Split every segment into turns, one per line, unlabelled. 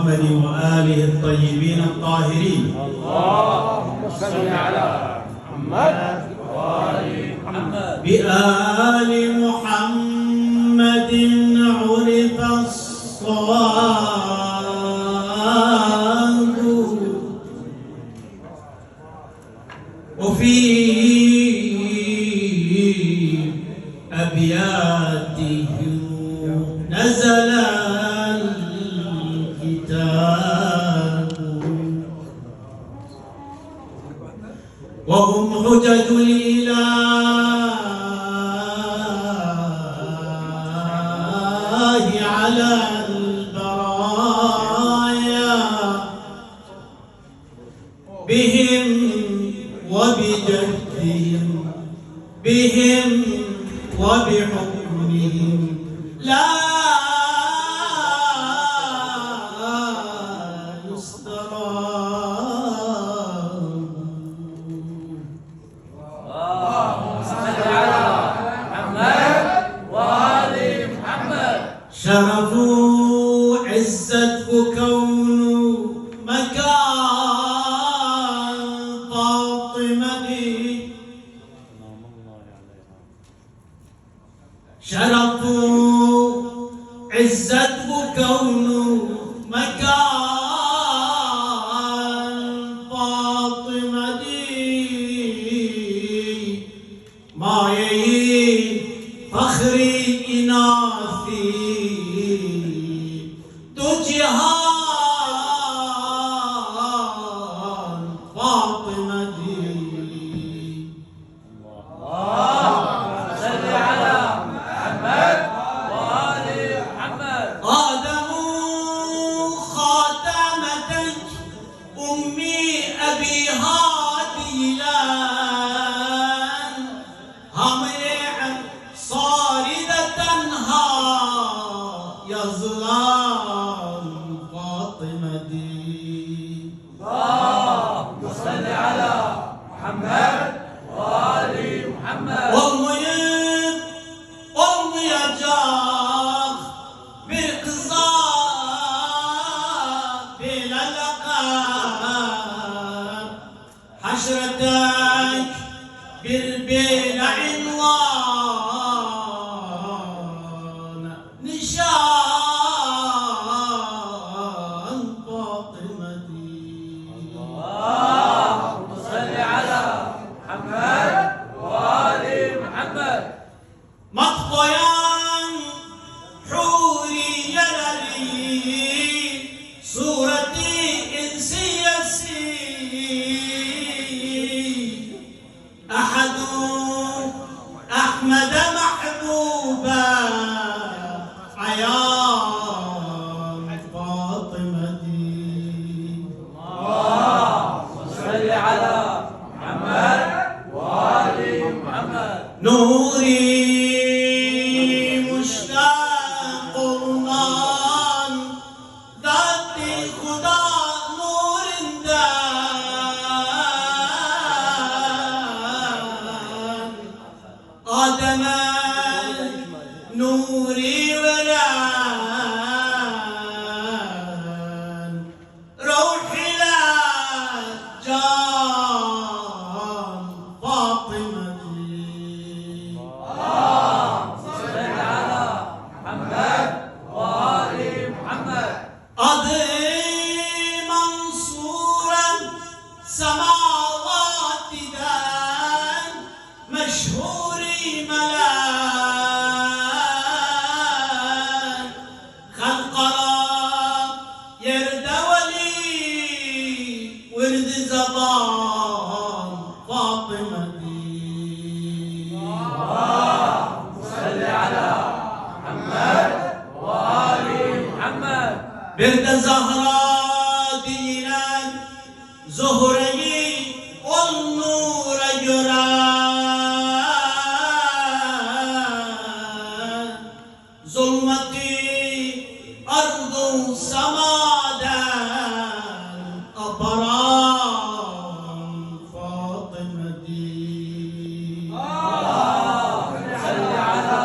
محمد وآله الطيبين الطاهرين.
اللهم صل على محمد وآل محمد.
بآل محمد عرف الصواب وفي أبياتهم نزل الكتاب وهم حجج الإله على البرايا بهم وبجهدهم بهم وبحكمهم لا يستراب.
اللهم صل على محمد وآل محمد.
شرفوا عزتك كون مكان فاطمة شرفوا عزتك كون مكان فاطمة ما يي فخري إناثي تجهان فاطمة.
اللهم صل على محمد وآل محمد.
آدم خاتمتك أمي أبيها ديلان هميع صاردتها يظلام فاطمة.
اللهم صل على محمد وآل محمد.
olmayacak bir kıza bilalakar haşretek bir bela invan nişan Fatıma'di.
اللهم صل على محمد وآل محمد.
Matbayan huriyeleri sureti insiyesi ahadu Ahmed'e mahbuba ayan Fatıma'di.
اللهم صل على محمد وآل محمد.
نوري مشتاق قرآن ذاتي خدا نور دان آدم نوري ولان روحي لا جان فاطمة.
اللهم صل على محمد وآل محمد.
adı Mansur'a semavatiden meşhuri melek halkara yerde veli virdi zaman Fatıma'di.
اللهم صل على محمد وآل محمد.
Bir de Zahra dinen Zuhre'yi ol nura gören zulmeti ardu samaden aparan Fatıma'di.
اللهم صل على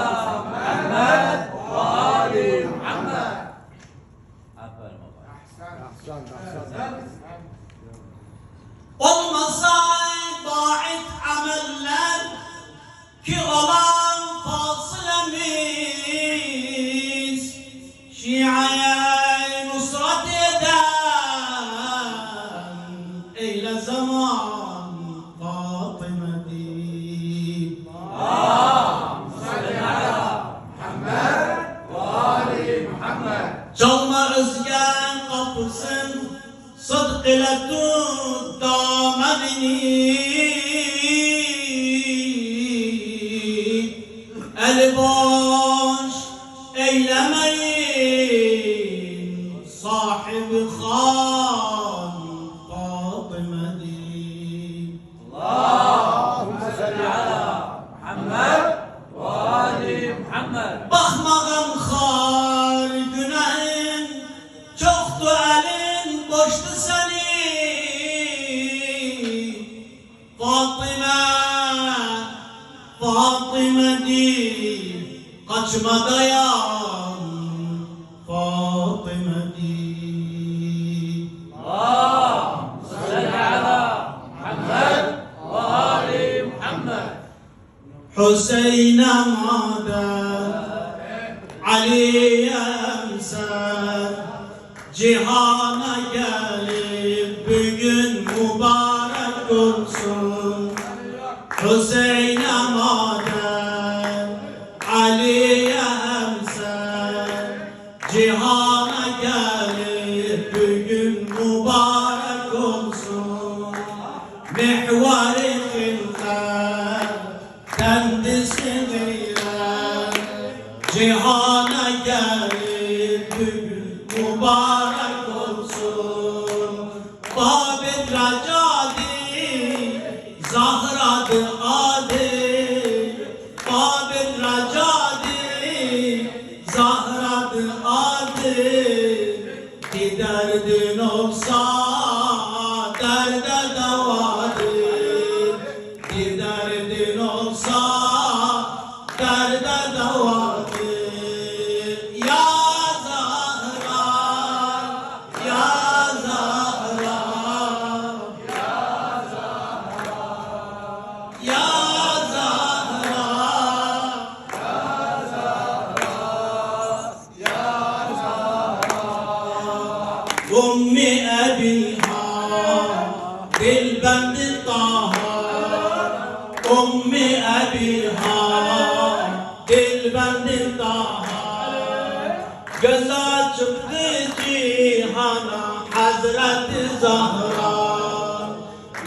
محمد وآل محمد.
Olmasa ba'id ameller ki olan fasilemiz Şia'ya nusrat eden eyle zaman Fatıme'dir. Çalma özgen kapısın, sıdk ile tut damenini. El boş eylemeyin, sahibi han Fatıme'dir.
اللهم صل على محمد وآل محمد.
Bakmağım har günahın, çoktu elin boştu senin. Fatıma, Fatıme'dir, kaçma dayan Fatıme'dir.
اللهم صل على محمد وآل محمد.
Hüseyin amadet, Ali'ye emsal, cihana gelip bugün mübarek olsun. Hüseyin amadet, Ali'ye emsal, cihana gelip bugün mübarek olsun. Mihvar-ı hilkat kendisiyle cihana gelip bugün mübarek olsun. Babet racadi, Zahra'dı adi, Babet racadi, Zahra'dı adi. Bir derdin olsa derde devadır. Bir derdin olsa derde devadır. Ya Zahra, ya Zahra, ya Zahra, Ummi Ebiha, Dilbendi Taha, Ummi Ebiha, Dilbendi Taha. Göz açıktı cihana Hazreti Zahra.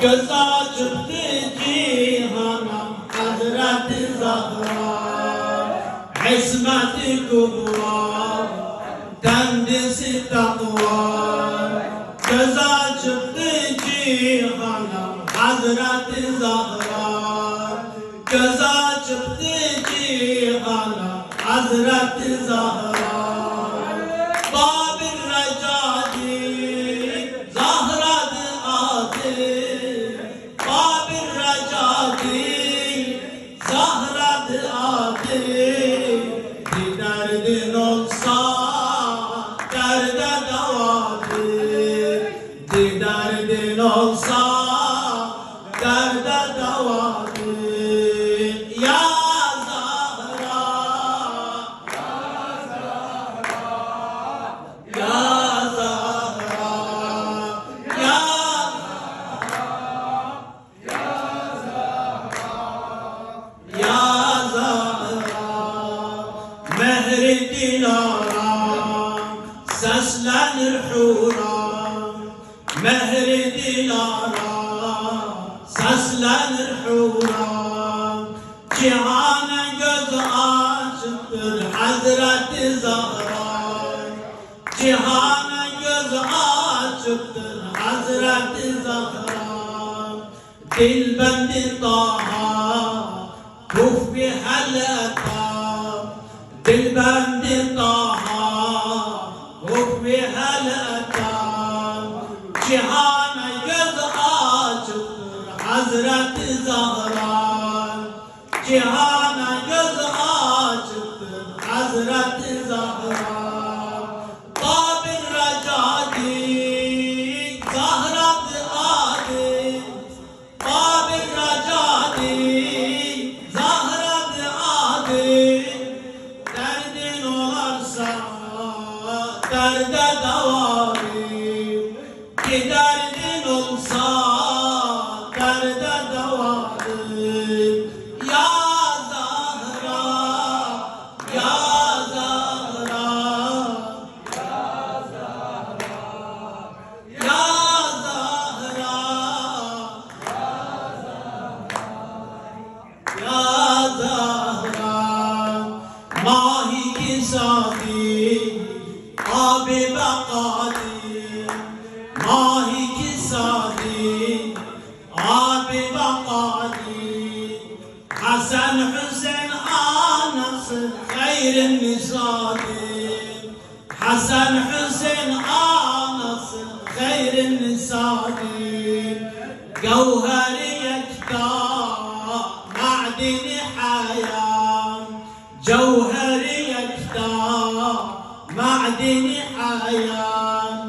Göz açıktı cihana Hazreti Zahra. İsmet-i Kubra, kendisi takva. Göz açıktı cihana Hazreti Zahra. Göz açıktı cihana Hazreti Zahra. Babir Recadi, Zahra'dı adı. Babir Recadi, Zahra'dı adı. Bir derdin olsa derde devadır. Bir derdin olsa derde devadır. Ya Zahra, ya Zahra, ya Ya Zahra, mehri dilara, seslenir hura. Mehri dilara, seslenir hura. Cihana göz açıktır Hazreti Zahra. Cihana göz açıktır Hazreti Zahra. Dilbendi Taha, Kufi Halata. Dilbendi Taha, Kufi Halata. Cihana göz açıktır Hazreti Zahra. Cihana göz açıktır Hazreti Zahra. Babir Recadi, جوهر يكتا معدن حياة جوهر يكتا معدن حياة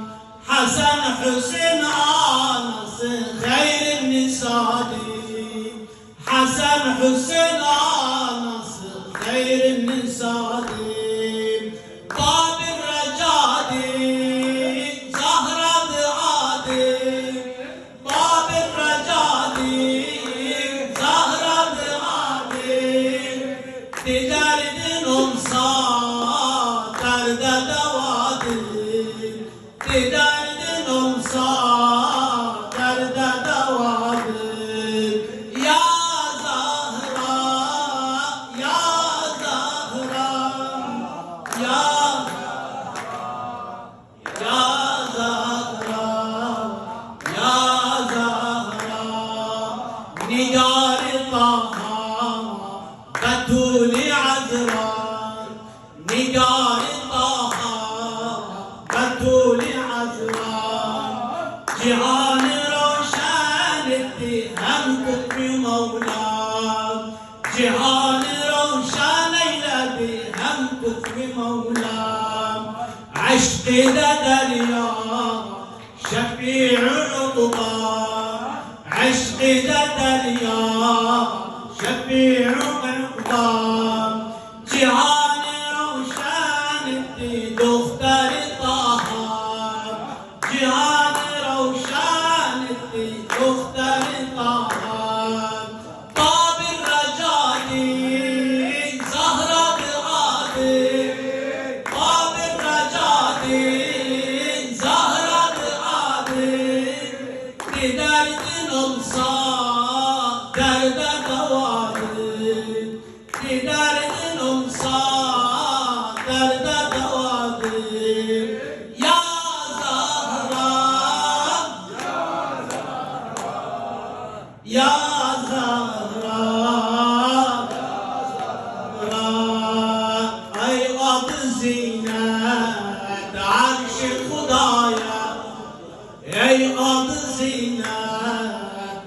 حسن حسين آنس خير النساء حسن حسين آنس خير النساء باب الرجاء زهرة عادي باب الرجاء زهرة عادي تجارد نمصا درد دوادي تجارد نمصا درد دوادي يا زهراء يا زهراء يا زهراء يا زهراء نجار طه بتول عذراء نجار طه بتول عذراء جهان روشن اتهام كفر مولاك جهان روشن الذي هم كفر مولاك عشق ذا دريا شفيع عقبا عشق ذا دريا شفيع عقبا جهان روشن دختر طه جهان روشن دختر طه باب الرجاء زهرة عادي باب الرجاء زهرة عادي بدرد نمصا درد دوادي بدرد نمصا درد دوادي يا زهراء يا زهراء أي أب زينة عرش خدايا أي أب زينة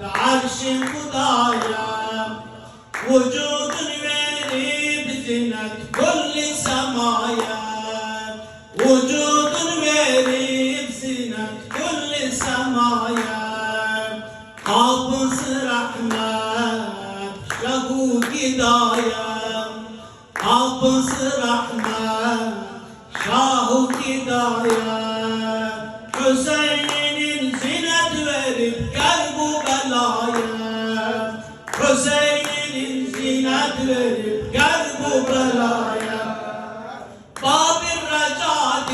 عرش خدايا وجود الوالي بزينة كل سمايا وجود الوالي بزينة كل سمايا قابس رحمة له هدايا قابس رحمة شاه هدايا حسين زينة ورد قلب بلايا حسين زينة ورد قلب بلايا باب الرجاء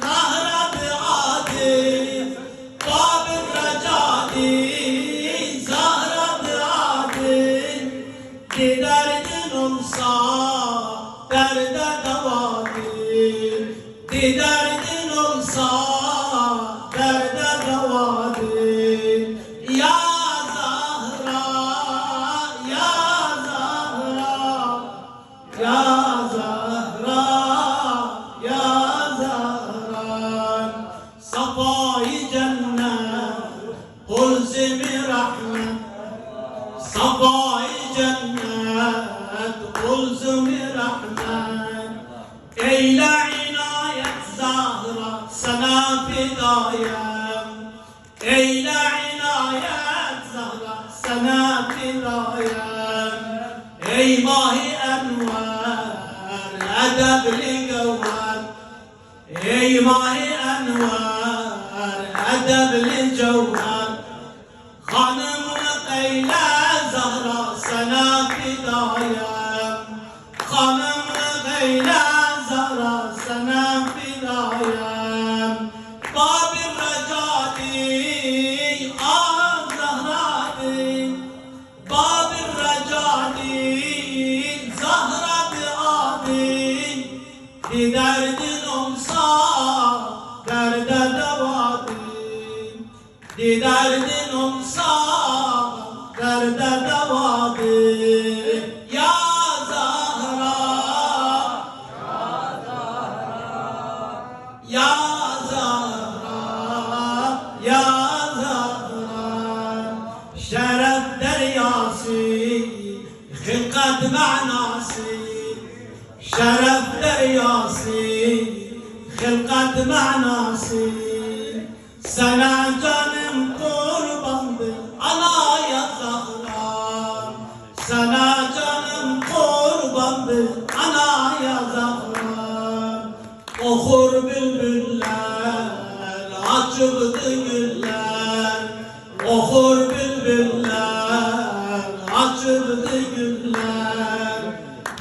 زهرة عادي باب الرجاء زهرة عادي بدرد نمصا درد دوادي بدرد نمصا درد دوادي يا زهراء يا زهراء يا زهراء يا زهراء صفاي جنة قلزم رحمة صفاي جنة قلزم رحمة إلى عناية زهرة سنا فدايا إلى عناية زهرة سنا فدايا أي ماهي أنوار أدب لجوهر أي ماهي أنوار أدب للجوهر خانم قيلة زهرة سنا فدايا خانم قيلة زهرة سنا فدايا باب الرجاء زهرة باب الرجاء زهرة عادي بدرد نمصا درد دوادي بدرد نمصا درد دوادي يا زهراء يا زهراء يا زهراء şeref deryası, hilkat manası. Sana canım kurbandır anaya Zahra. Sana canım kurbandır anaya Zahra. Okur bülbüller, açıldı güller. Okur bülbüller, açıldı güller.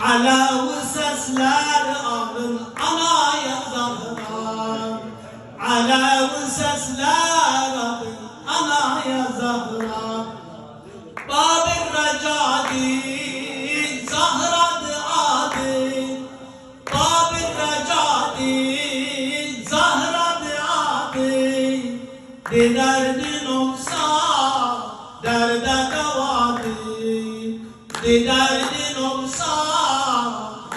Alav sesler alın anaya Zahra. Alav sesler alın anaya Zahra. Babir Recadi, Zahra'dı adı. Babir Recadi, Zahra'dı adı. Bir derdin olsa derde devadır. Bir derdin olsa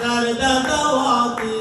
derde devadır.